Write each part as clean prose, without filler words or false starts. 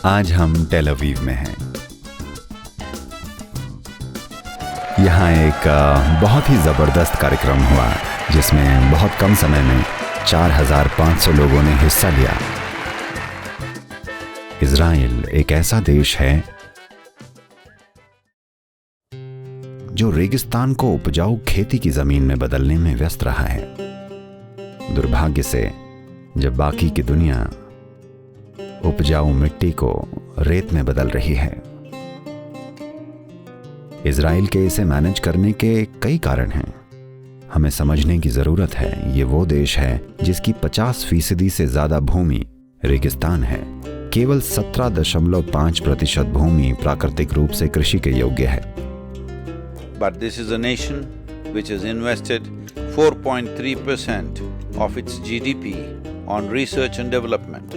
आज हम Tel Aviv में हैं। यहाँ एक बहुत ही ज़बरदस्त कार्यक्रम हुआ जिसमें बहुत कम समय में 4,500 लोगों ने हिस्सा लिया। इज़राइल एक ऐसा देश है जो रेगिस्तान को उपजाऊ खेती की ज़मीन में बदलने में व्यस्त रहा है। दुर्भाग्य से जब बाकी की दुनिया उपजाऊ मिट्टी को रेत में बदल रही है। इज़राइल के इसे मैनेज करने के कई कारण हैं। हमें समझने की जरूरत है ये वो देश है जिसकी 50% से ज्यादा भूमि रेगिस्तान है। केवल 17.5% भूमि प्राकृतिक रूप से कृषि के योग्य है। But this is a nation which has invested 4.3% of its GDP on research and development.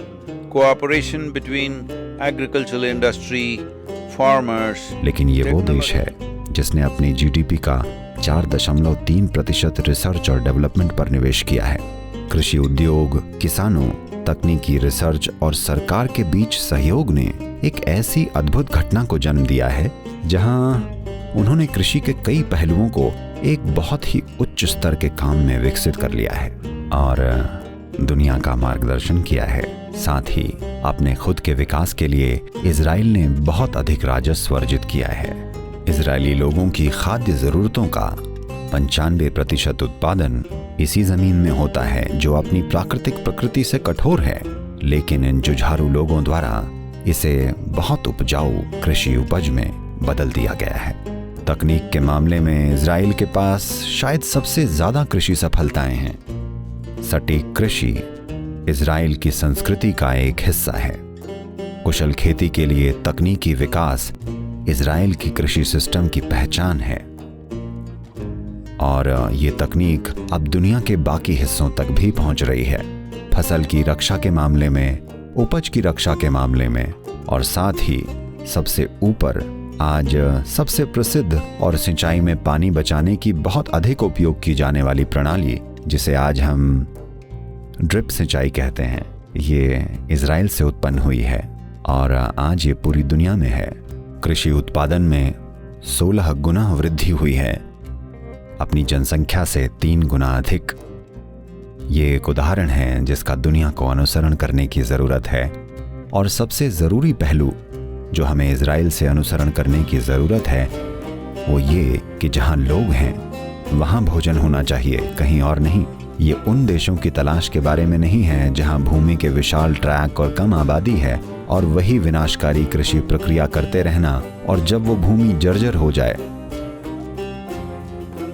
Cooperation between agricultural industry, farmers… लेकिन ये वो देश है जिसने अपनी जीडीपी का 4.3% रिसर्च और डेवलपमेंट पर निवेश किया है। कृषि उद्योग, किसानों, तकनीकी रिसर्च और सरकार के बीच सहयोग ने एक ऐसी अद्भुत घटना को जन्म दिया है जहां उन्होंने कृषि के कई पहलुओं को एक बहुत ही उच्च स्तर के काम में विकसित कर लिया है और दुनिया का मार्गदर्शन किया है। साथ ही अपने खुद के विकास के लिए इज़राइल ने बहुत अधिक राजस्व अर्जित किया है। इज़राइली लोगों की खाद्य जरूरतों का 95% उत्पादन इसी जमीन में होता है जो अपनी प्राकृतिक प्रकृति से कठोर है, लेकिन इन जुझारू लोगों द्वारा इसे बहुत उपजाऊ कृषि उपज में बदल दिया गया है। तकनीक के मामले में इज़राइल के पास शायद सबसे ज्यादा कृषि सफलताएं हैं। सटीक कृषि इज़राइल की संस्कृति का एक हिस्सा है। कुशल खेती के लिए तकनीकी विकास इज़राइल की कृषि सिस्टम की पहचान है और ये तकनीक अब दुनिया के बाकी हिस्सों तक भी पहुंच रही है। फसल की रक्षा के मामले में, उपज की रक्षा के मामले में और साथ ही सबसे ऊपर आज सबसे प्रसिद्ध और सिंचाई में पानी बचाने की बहुत अधिक उपयोग की जाने वाली प्रणाली, जिसे आज हम ड्रिप सिंचाई कहते हैं, ये इज़राइल से उत्पन्न हुई है और आज ये पूरी दुनिया में है। कृषि उत्पादन में 16 गुना वृद्धि हुई है, अपनी जनसंख्या से 3 गुना अधिक। ये एक उदाहरण है जिसका दुनिया को अनुसरण करने की जरूरत है और सबसे जरूरी पहलू जो हमें इज़राइल से अनुसरण करने की जरूरत है वो ये कि जहां लोग हैं वहां भोजन होना चाहिए, कहीं और नहीं। ये उन देशों की तलाश के बारे में नहीं है जहां भूमि के विशाल ट्रैक और कम आबादी है और वही विनाशकारी कृषि प्रक्रिया करते रहना और जब वो भूमि जर्जर हो जाए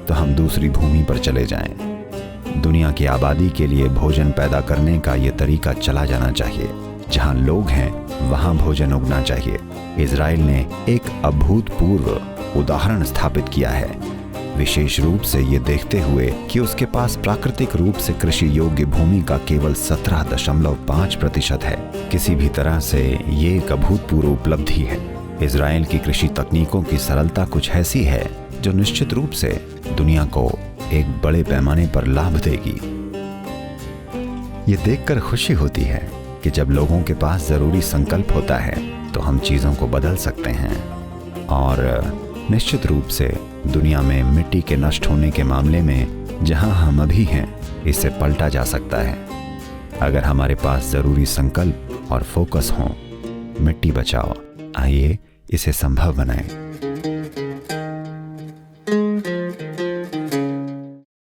तो हम दूसरी भूमि पर चले जाएं। दुनिया की आबादी के लिए भोजन पैदा करने का ये तरीका चला जाना चाहिए। जहां लोग हैं वहां भोजन उगना चाहिए। इज़राइल ने एक अभूतपूर्व उदाहरण स्थापित किया है, विशेष रूप से ये देखते हुए कि उसके पास प्राकृतिक रूप से कृषि योग्य भूमि का केवल 17.5% है। किसी भी तरह से ये एक अभूतपूर्व उपलब्धि है। इज़राइल की कृषि तकनीकों की सरलता कुछ ऐसी है जो निश्चित रूप से दुनिया को एक बड़े पैमाने पर लाभ देगी। ये देखकर खुशी होती है कि जब लोगों के पास जरूरी संकल्प होता है तो हम चीजों को बदल सकते हैं और निश्चित रूप से दुनिया में मिट्टी के नष्ट होने के मामले में जहां हम अभी हैं इसे पलटा जा सकता है अगर हमारे पास जरूरी संकल्प और फोकस हो। मिट्टी बचाओ, आइए इसे संभव बनाएं।